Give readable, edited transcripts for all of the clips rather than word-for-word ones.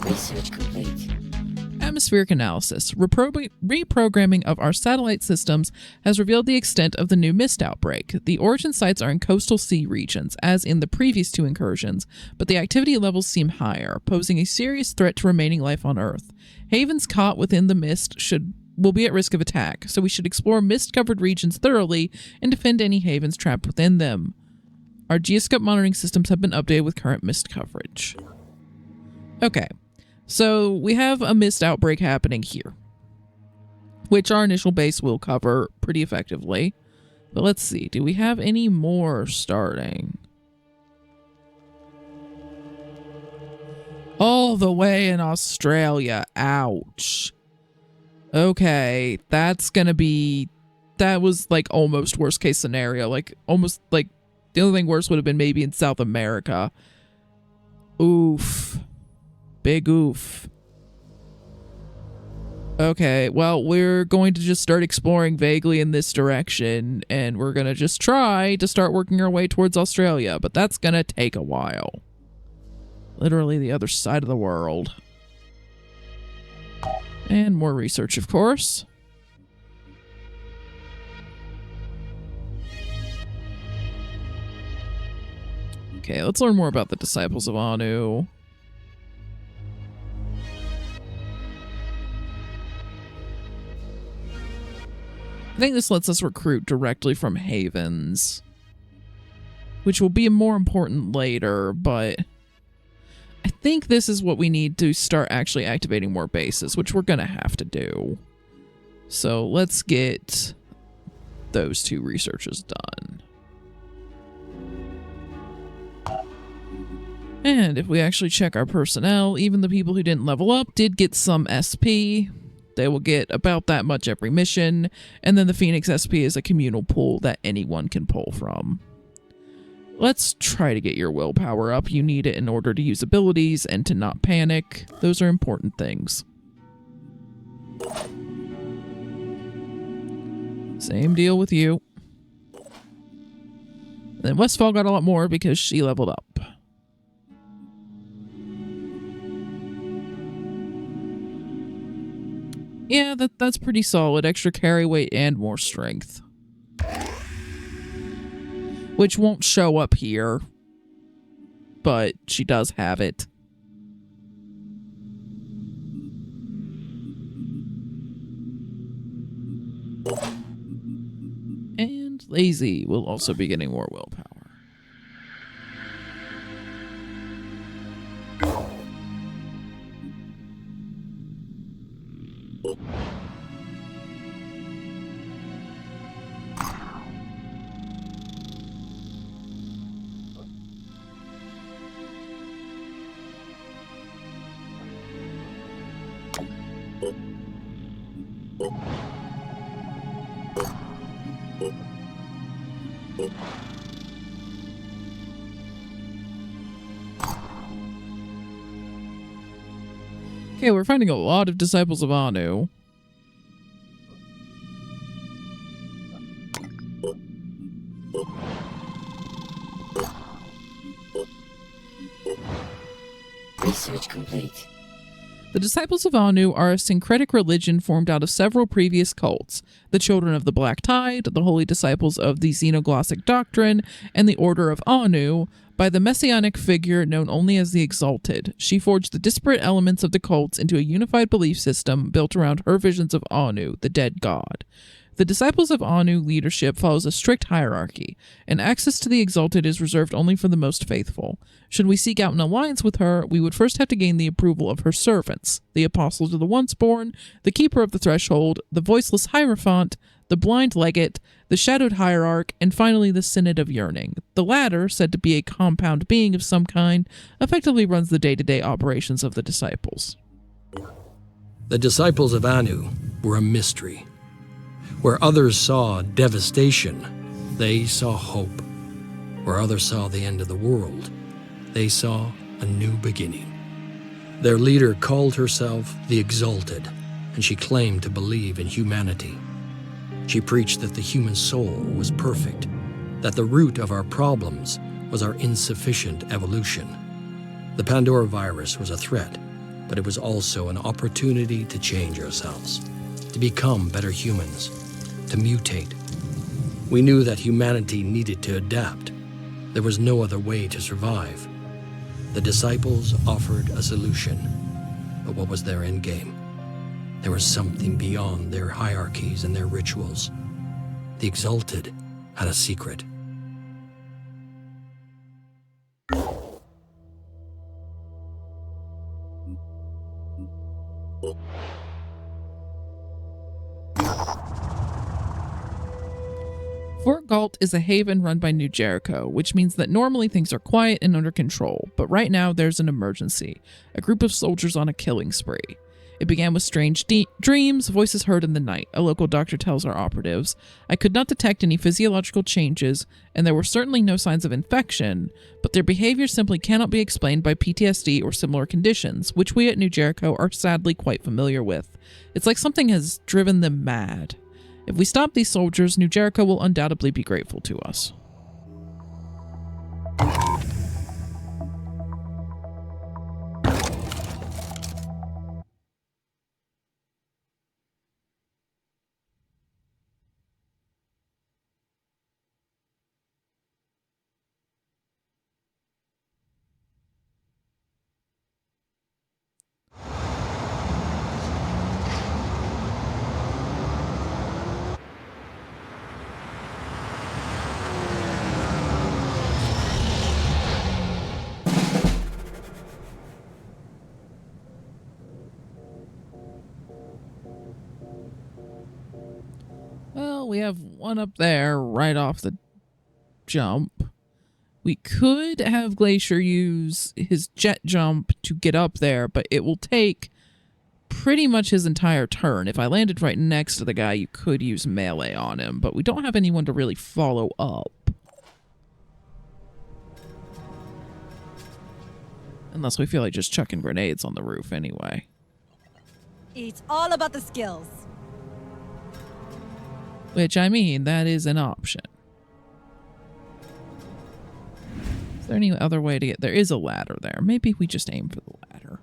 Research complete. Atmospheric analysis. Reprogramming of our satellite systems has revealed the extent of the new mist outbreak. The origin sites are in coastal sea regions, as in the previous two incursions, but the activity levels seem higher, posing a serious threat to remaining life on Earth. Havens caught within the mist will be at risk of attack, so we should explore mist-covered regions thoroughly and defend any havens trapped within them. Our geoscope monitoring systems have been updated with current mist coverage. Okay. So we have a mist outbreak happening here, which our initial base will cover pretty effectively. But let's see, do we have any more starting? All the way in Australia. Ouch. Okay, that was like almost worst case scenario. Like almost like the only thing worse would have been maybe in South America. Oof. Big oof. Okay, well, we're going to just start exploring vaguely in this direction, and we're going to just try to start working our way towards Australia, but that's going to take a while. Literally the other side of the world. And more research, of course. Okay, let's learn more about the Disciples of Anu. I think this lets us recruit directly from havens, which will be more important later, but I think this is what we need to start actually activating more bases, which we're going to have to do. So let's get those two researches done. And if we actually check our personnel, even the people who didn't level up did get some SP. They will get about that much every mission, and then the Phoenix SP is a communal pool that anyone can pull from. Let's try to get your willpower up. You need it in order to use abilities and to not panic. Those are important things. Same deal with you. And then Westfall got a lot more because she leveled up. Yeah, that's pretty solid. Extra carry weight and more strength. Which won't show up here, but she does have it. And Lazy will also be getting more willpower. Okay, we're finding a lot of Disciples of Anu. Research complete. The Disciples of Anu are a syncretic religion formed out of several previous cults: the Children of the Black Tide, the Holy Disciples of the Xenoglossic Doctrine, and the Order of Anu, by the messianic figure known only as the Exalted. She forged the disparate elements of the cults into a unified belief system built around her visions of Anu, the dead god. The Disciples of Anu leadership follows a strict hierarchy, and access to the Exalted is reserved only for the most faithful. Should we seek out an alliance with her, we would first have to gain the approval of her servants, the Apostles of the Once-Born, the Keeper of the Threshold, the Voiceless Hierophant, the Blind Legate, the Shadowed Hierarch, and finally the Synod of Yearning. The latter, said to be a compound being of some kind, effectively runs the day-to-day operations of the Disciples. The Disciples of Anu were a mystery. Where others saw devastation, they saw hope. Where others saw the end of the world, they saw a new beginning. Their leader called herself the Exalted, and she claimed to believe in humanity. She preached that the human soul was perfect, that the root of our problems was our insufficient evolution. The Pandora virus was a threat, but it was also an opportunity to change ourselves, to become better humans, to mutate. We knew that humanity needed to adapt. There was no other way to survive. The disciples offered a solution, but what was their end game? There was something beyond their hierarchies and their rituals. The exalted had a secret. Fort Galt is a haven run by New Jericho, which means that normally things are quiet and under control, but right now there's an emergency. A group of soldiers on a killing spree. It began with strange dreams, voices heard in the night, a local doctor tells our operatives. I could not detect any physiological changes, and there were certainly no signs of infection, but their behavior simply cannot be explained by PTSD or similar conditions, which we at New Jericho are sadly quite familiar with. It's like something has driven them mad. If we stop these soldiers, New Jericho will undoubtedly be grateful to us. Well, we have one up there right off the jump. We could have Glacier use his jet jump to get up there, but it will take pretty much his entire turn. If I landed right next to the guy, you could use melee on him, but we don't have anyone to really follow up. Unless we feel like just chucking grenades on the roof anyway. It's all about the skills. Which, I mean, that is an option. Is there any other way to get... There is a ladder there. Maybe we just aim for the ladder.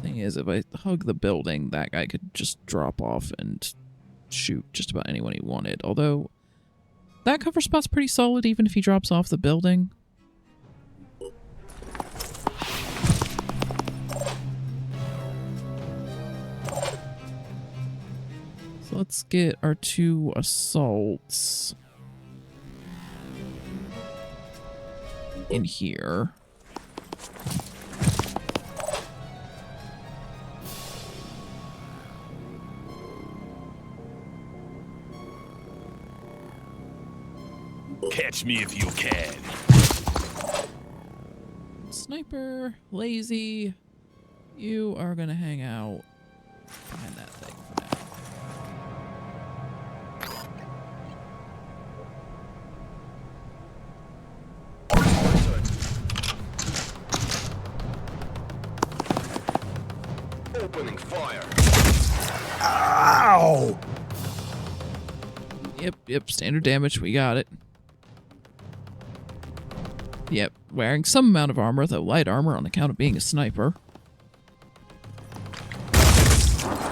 Thing is, if I hug the building, that guy could just drop off and shoot just about anyone he wanted. Although... that cover spot's pretty solid even if he drops off the building. So let's get our 2 assaults in here. Catch me if you can. Sniper, lazy, you are gonna hang out behind that thing for now. Opening fire. Ow! Yep, standard damage, we got it. Yep, wearing some amount of armor, though light armor on account of being a sniper.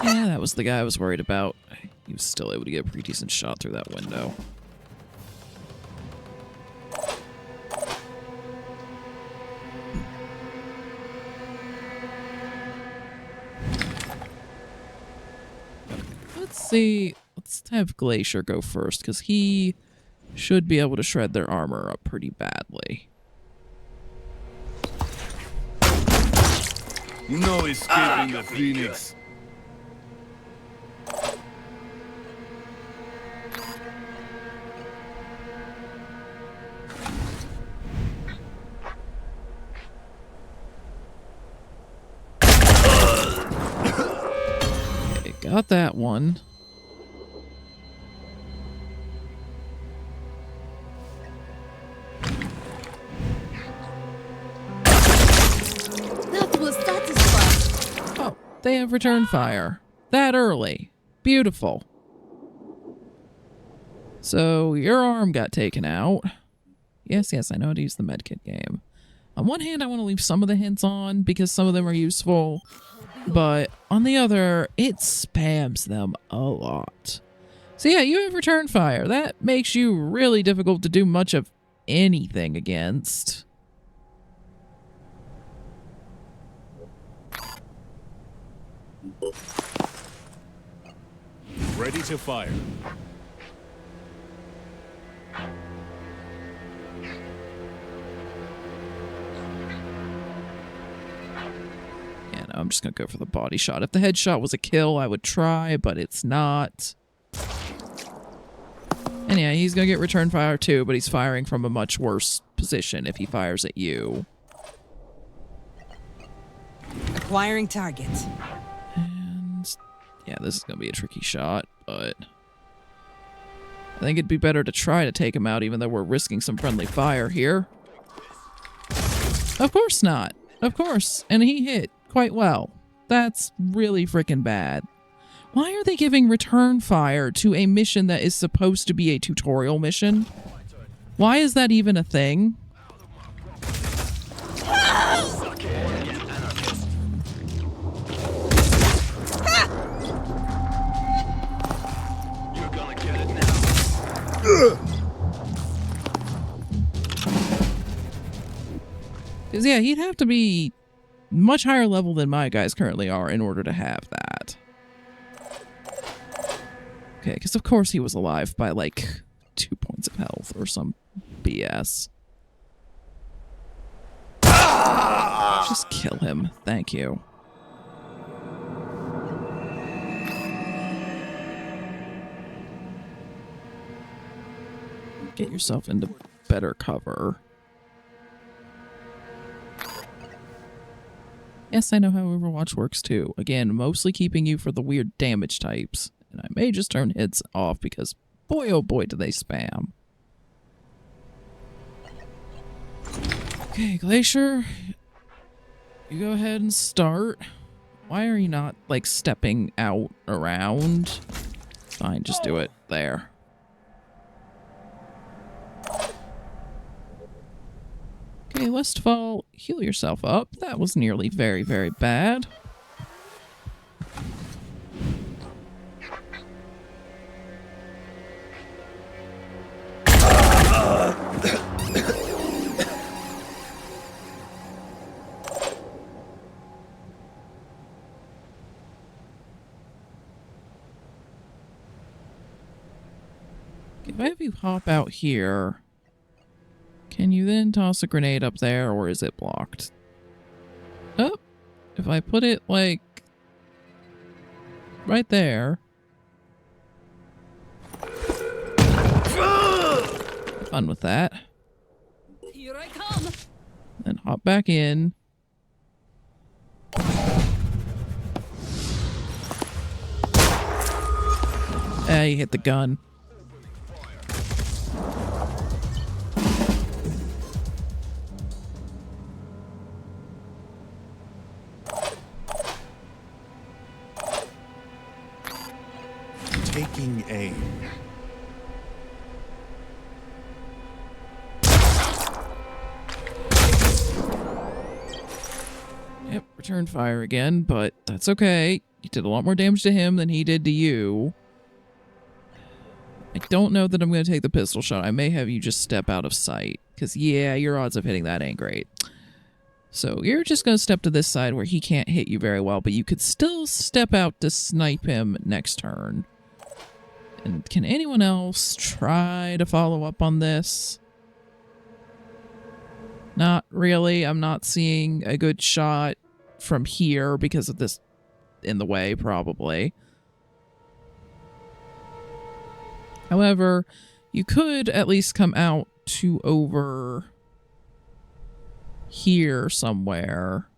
Yeah, that was the guy I was worried about. He was still able to get a pretty decent shot through that window. Let's see. Let's have Glacier go first, because he should be able to shred their armor up pretty badly. No escaping the Phoenix. Okay, got that one. They have return fire. That early. Beautiful. So your arm got taken out. Yes, I know how to use the medkit game. On one hand, I want to leave some of the hints on because some of them are useful. But on the other, it spams them a lot. So yeah, you have return fire. That makes you really difficult to do much of anything against. Ready to fire. Yeah, no, I'm just gonna go for the body shot. If the headshot was a kill, I would try, but it's not. And yeah, he's gonna get return fire too, but he's firing from a much worse position if he fires at you. Acquiring target. And yeah, this is gonna be a tricky shot, but I think it'd be better to try to take him out even though we're risking some friendly fire here. Of course not. Of course. And he hit quite well. That's really freaking bad. Why are they giving return fire to a mission that is supposed to be a tutorial mission? Why is that even a thing? You're gonna get it now. Because yeah, he'd have to be much higher level than my guys currently are in order to have that. Okay, because of course he was alive by like 2 points of health or some BS. Just kill him. Thank you. Get yourself into better cover. Yes, I know how Overwatch works too. Again, mostly keeping you for the weird damage types. And I may just turn hits off because boy oh boy do they spam. Okay, Glacier. You go ahead and start. Why are you not, like, stepping out around? Fine, just do it. There. Okay, Westfall, heal yourself up. That was nearly very, very bad. If I have you hop out here, can you then toss a grenade up there, or is it blocked? Oh, if I put it, like, right there. Fun with that. Here I come. Then hop back in. You hit the gun. Taking aim. Yep, return fire again, but that's okay. You did a lot more damage to him than he did to you. I don't know that I'm going to take the pistol shot. I may have you just step out of sight. Because, yeah, your odds of hitting that ain't great. So you're just going to step to this side where he can't hit you very well, but you could still step out to snipe him next turn. And can anyone else try to follow up on this? Not really. I'm not seeing a good shot from here because of this in the way, probably. However, you could at least come out to over here somewhere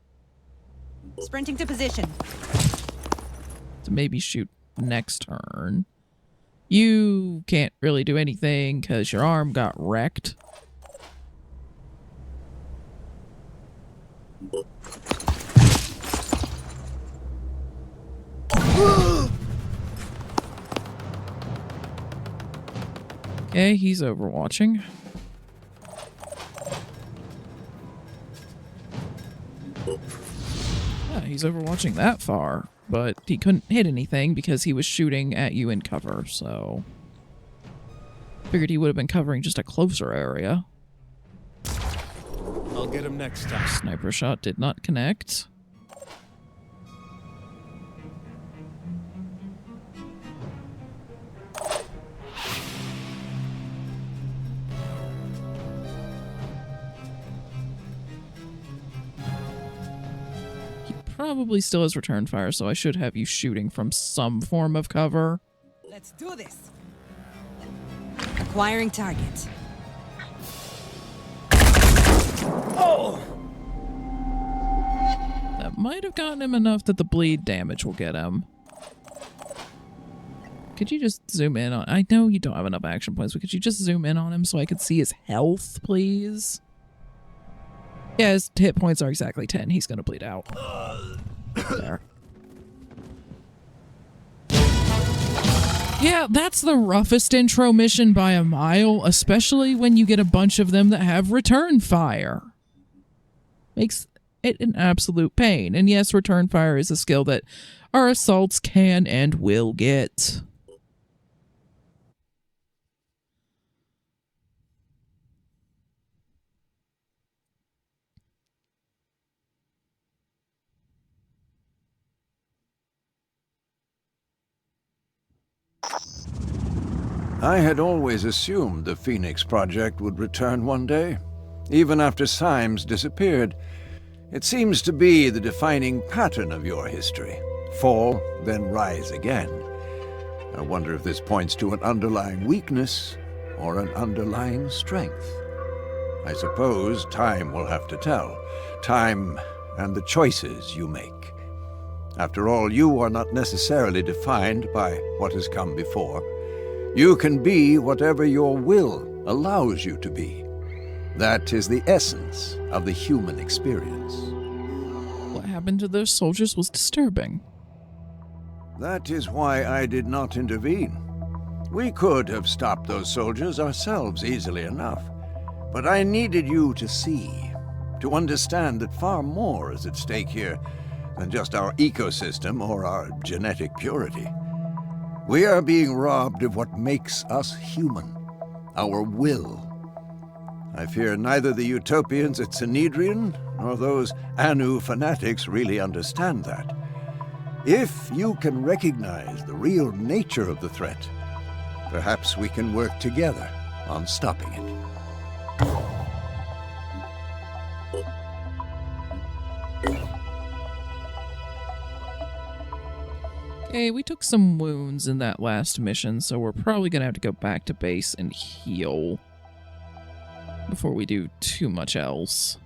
Sprinting to position. to maybe shoot next turn. You can't really do anything because your arm got wrecked. Okay, he's overwatching. Yeah, he's overwatching that far, but he couldn't hit anything because he was shooting at you in cover, so... Figured he would have been covering just a closer area. I'll get him next time. Sniper shot did not connect. He probably still has return fire, so I should have you shooting from some form of cover. Let's do this. Acquiring target. That might have gotten him enough that the bleed damage will get him. Could you just zoom in on... I know you don't have enough action points, but could you just zoom in on him so I could see his health, please? Yeah, his hit points are exactly 10. He's going to bleed out. There. Yeah, that's the roughest intro mission by a mile, especially when you get a bunch of them that have return fire. Makes it an absolute pain. And yes, return fire is a skill that our assaults can and will get. I had always assumed the Phoenix Project would return one day, even after Symes disappeared. It seems to be the defining pattern of your history. Fall, then rise again. I wonder if this points to an underlying weakness or an underlying strength. I suppose time will have to tell. Time and the choices you make. After all, you are not necessarily defined by what has come before. You can be whatever your will allows you to be. That is the essence of the human experience. What happened to those soldiers was disturbing. That is why I did not intervene. We could have stopped those soldiers ourselves easily enough. But I needed you to see, to understand that far more is at stake here than just our ecosystem or our genetic purity. We are being robbed of what makes us human, our will. I fear neither the utopians at Sanhedrin nor those Anu fanatics really understand that. If you can recognize the real nature of the threat, perhaps we can work together on stopping it. Okay, we took some wounds in that last mission, so we're probably gonna have to go back to base and heal before we do too much else.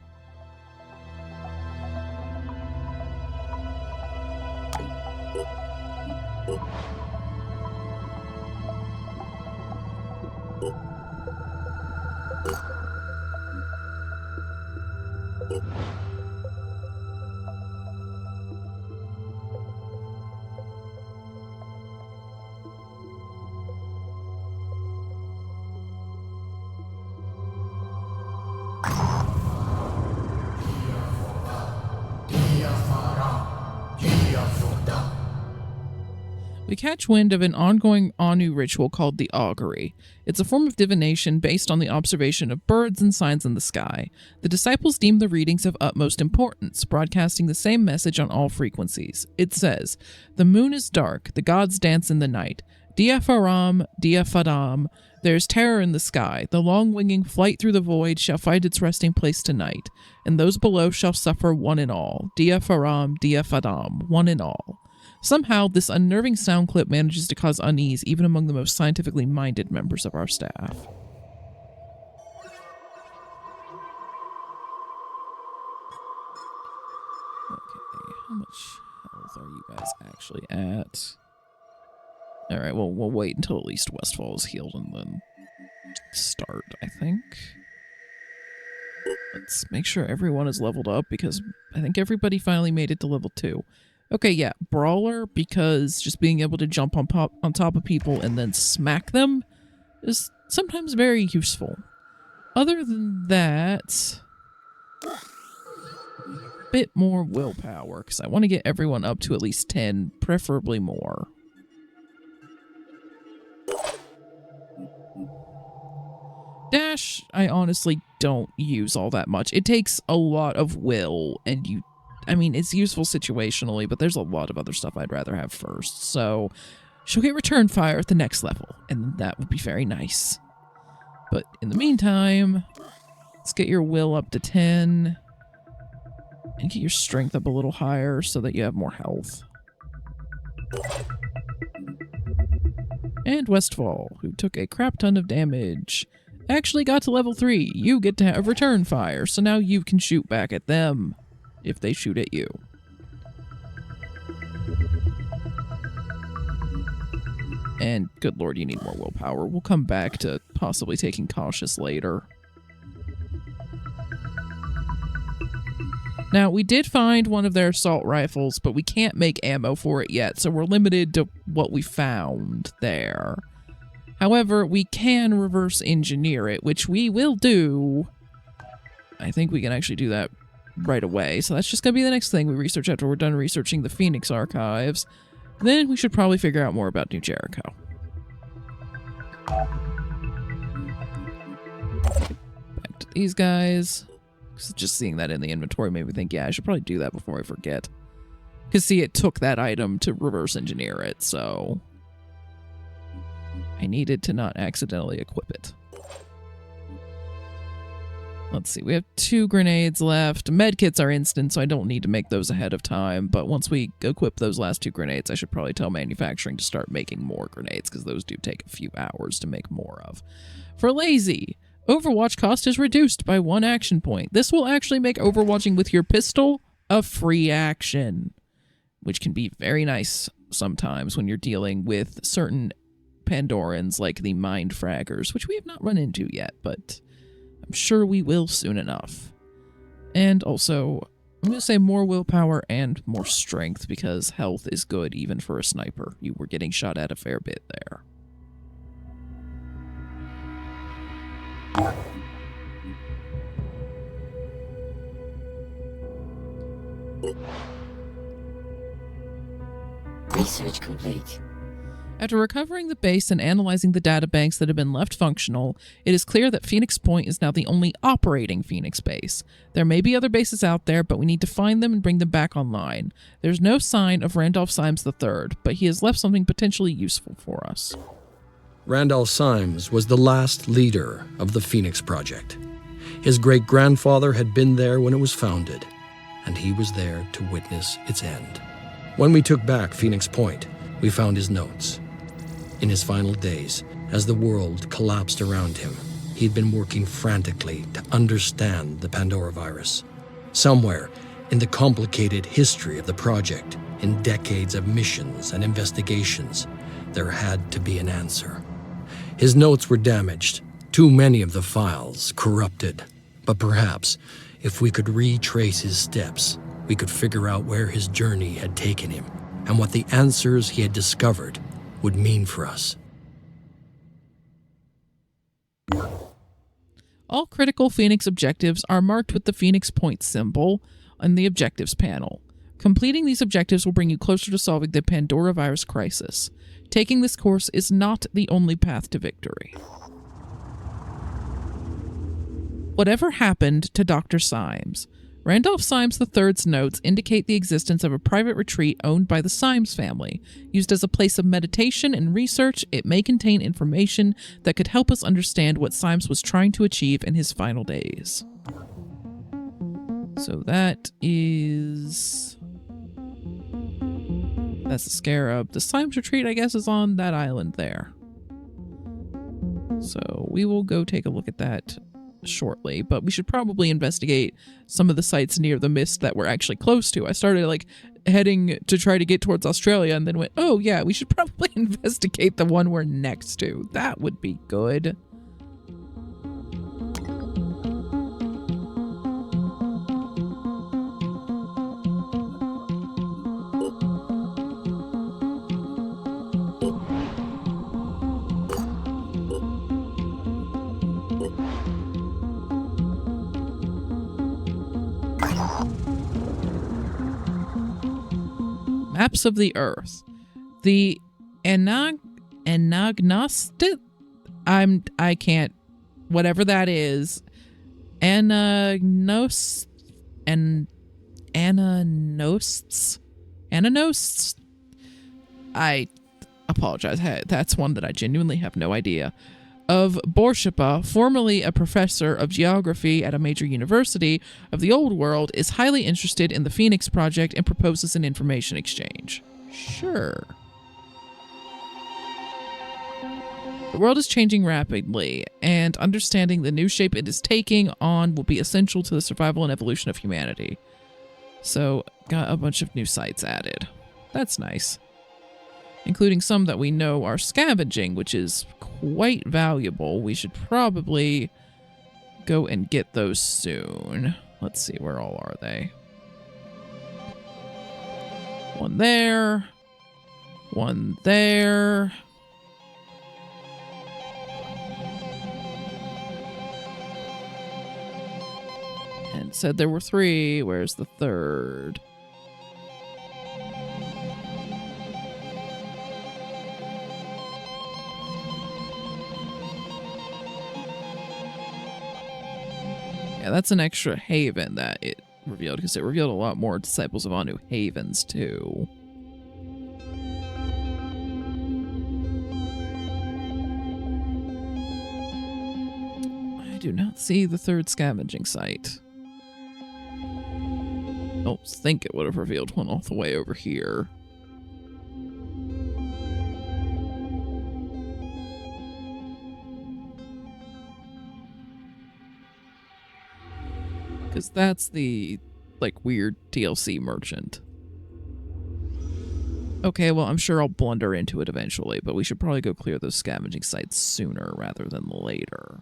We catch wind of an ongoing Anu ritual called the augury. It's a form of divination based on the observation of birds and signs in the sky. The disciples deem the readings of utmost importance, broadcasting the same message on all frequencies. It says, "The moon is dark, the gods dance in the night. Dia Faram, Dia Fadam. There's terror in the sky. The long-winging flight through the void shall find its resting place tonight, and those below shall suffer one and all. Dia Faram, Dia Fadam, one and all." Somehow, this unnerving sound clip manages to cause unease even among the most scientifically minded members of our staff. Okay, how much health are you guys actually at? Alright, well, we'll wait until at least Westfall is healed and then start, I think. Let's make sure everyone is leveled up because I think everybody finally made it to level 2. Okay, yeah, brawler, because just being able to jump on top of people and then smack them is sometimes very useful. Other than that, a bit more willpower, because I want to get everyone up to at least 10, preferably more. Dash, I honestly don't use all that much. It takes a lot of will, and I mean, it's useful situationally, but there's a lot of other stuff I'd rather have first. So she'll get return fire at the next level, and that would be very nice. But in the meantime, let's get your will up to 10, and get your strength up a little higher so that you have more health. And Westfall, who took a crap ton of damage, actually got to level 3. You get to have return fire, so now you can shoot back at them if they shoot at you. And good lord, you need more willpower. We'll come back to possibly taking cautious later. Now, we did find one of their assault rifles, but we can't make ammo for it yet, so we're limited to what we found there. However, we can reverse engineer it, which we will do. I think we can actually do that right away. So that's just going to be the next thing we research after we're done researching the Phoenix archives. Then we should probably figure out more about New Jericho. Back to these guys. Just seeing that in the inventory made me think, yeah, I should probably do that before I forget. Because see, it took that item to reverse engineer it, so I needed to not accidentally equip it. Let's see, we have 2 grenades left. Medkits are instant, so I don't need to make those ahead of time, but once we equip those last 2 grenades, I should probably tell manufacturing to start making more grenades, because those do take a few hours to make more of. For lazy, Overwatch cost is reduced by 1 action point. This will actually make overwatching with your pistol a free action, which can be very nice sometimes when you're dealing with certain Pandorans like the Mind Fraggers, which we have not run into yet, but I'm sure we will soon enough. And also, I'm going to say more willpower and more strength, because health is good even for a sniper. You were getting shot at a fair bit there. Research complete. After recovering the base and analyzing the databanks that have been left functional, it is clear that Phoenix Point is now the only operating Phoenix base. There may be other bases out there, but we need to find them and bring them back online. There's no sign of Randolph Symes III, but he has left something potentially useful for us. Randolph Symes was the last leader of the Phoenix Project. His great-grandfather had been there when it was founded, and he was there to witness its end. When we took back Phoenix Point, we found his notes. In his final days, as the world collapsed around him, he'd been working frantically to understand the Pandora virus. Somewhere in the complicated history of the project, in decades of missions and investigations, there had to be an answer. His notes were damaged, too many of the files corrupted. But perhaps, if we could retrace his steps, we could figure out where his journey had taken him and what the answers he had discovered would mean for us. All critical Phoenix objectives are marked with the Phoenix Point symbol on the objectives panel. Completing these objectives will bring you closer to solving the Pandora virus crisis. Taking this course is not the only path to victory. Whatever happened to Dr. Symes? Randolph Symes III's notes indicate the existence of a private retreat owned by the Symes family. Used as a place of meditation and research, it may contain information that could help us understand what Symes was trying to achieve in his final days. So that's the Scarab. The Symes retreat, I guess, is on that island there. So we will go take a look at that shortly, but we should probably investigate some of the sites near the mist that we're actually close to. I started heading to try to get towards Australia and then went, oh yeah, we should probably investigate the one we're next to. That would be good. Maps of the Earth. The anagnostic. I can't. Whatever that is. Ananos and Ananos. I apologize. Hey, that's one that I genuinely have no idea. Of Borshipa, formerly a professor of geography at a major university of the Old World, is highly interested in the Phoenix Project and proposes an information exchange. Sure. The world is changing rapidly, and understanding the new shape it is taking on will be essential to the survival and evolution of humanity. So, got a bunch of new sites added. That's nice. Including some that we know are scavenging, which is quite valuable. We should probably go and get those soon. Let's see, where all are they? One there. One there. And said there were 3. Where's the third? Yeah, that's an extra haven that it revealed, because it revealed a lot more Disciples of Anu havens, too. I do not see the third scavenging site. I don't think it would have revealed one all the way over here. Because that's the, like, weird DLC merchant. Okay, well, I'm sure I'll blunder into it eventually, but we should probably go clear those scavenging sites sooner rather than later.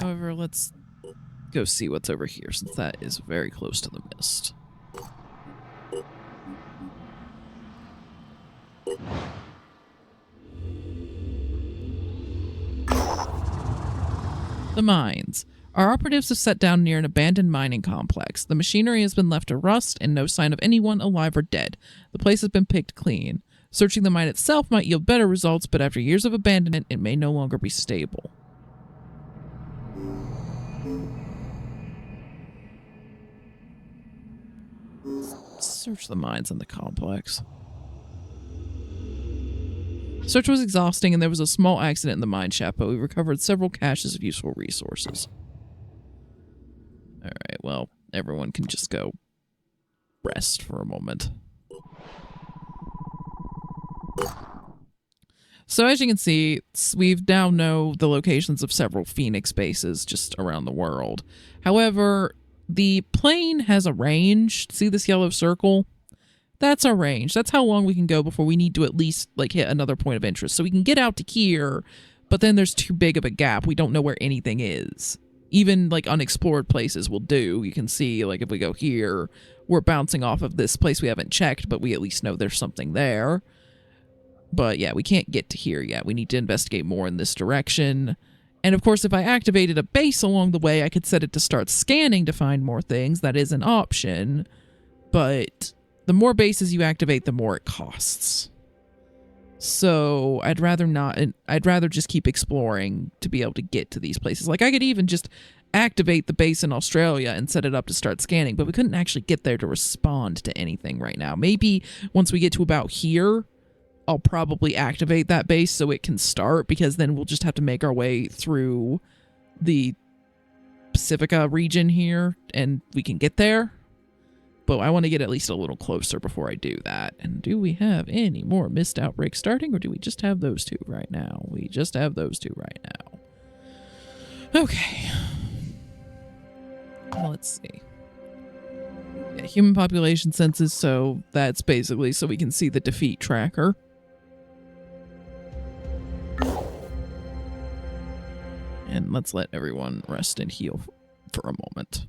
However, let's go see what's over here, since that is very close to the mist. The mines. Our operatives have set down near an abandoned mining complex. The machinery has been left to rust and no sign of anyone alive or dead. The place has been picked clean. Searching the mine itself might yield better results, but after years of abandonment, it may no longer be stable. Search the mines in the complex. Search was exhausting and there was a small accident in the mine shaft, but we recovered several caches of useful resources. Alright, well, everyone can just go rest for a moment. So as you can see, we now know the locations of several Phoenix bases just around the world. However, the plane has a range. See this yellow circle? That's our range. That's how long we can go before we need to at least like hit another point of interest. So we can get out to here, but then there's too big of a gap. We don't know where anything is. Even like unexplored places will do. You can see like if we go here, we're bouncing off of this place we haven't checked, but we at least know there's something there. But yeah, we can't get to here yet. We need to investigate more in this direction. And of course, if I activated a base along the way, I could set it to start scanning to find more things. That is an option. But the more bases you activate, the more it costs. So I'd rather not. I'd rather just keep exploring to be able to get to these places. Like I could even just activate the base in Australia and set it up to start scanning, but we couldn't actually get there to respond to anything right now. Maybe once we get to about here, I'll probably activate that base so it can start, because then we'll just have to make our way through the Pacifica region here and we can get there. But I want to get at least a little closer before I do that. And do we have any more mist outbreaks starting, or do we just have those two right now? We just have those two right now. Okay. Well, let's see. Yeah, human population census, so that's basically so we can see the defeat tracker. And let's let everyone rest and heal for a moment.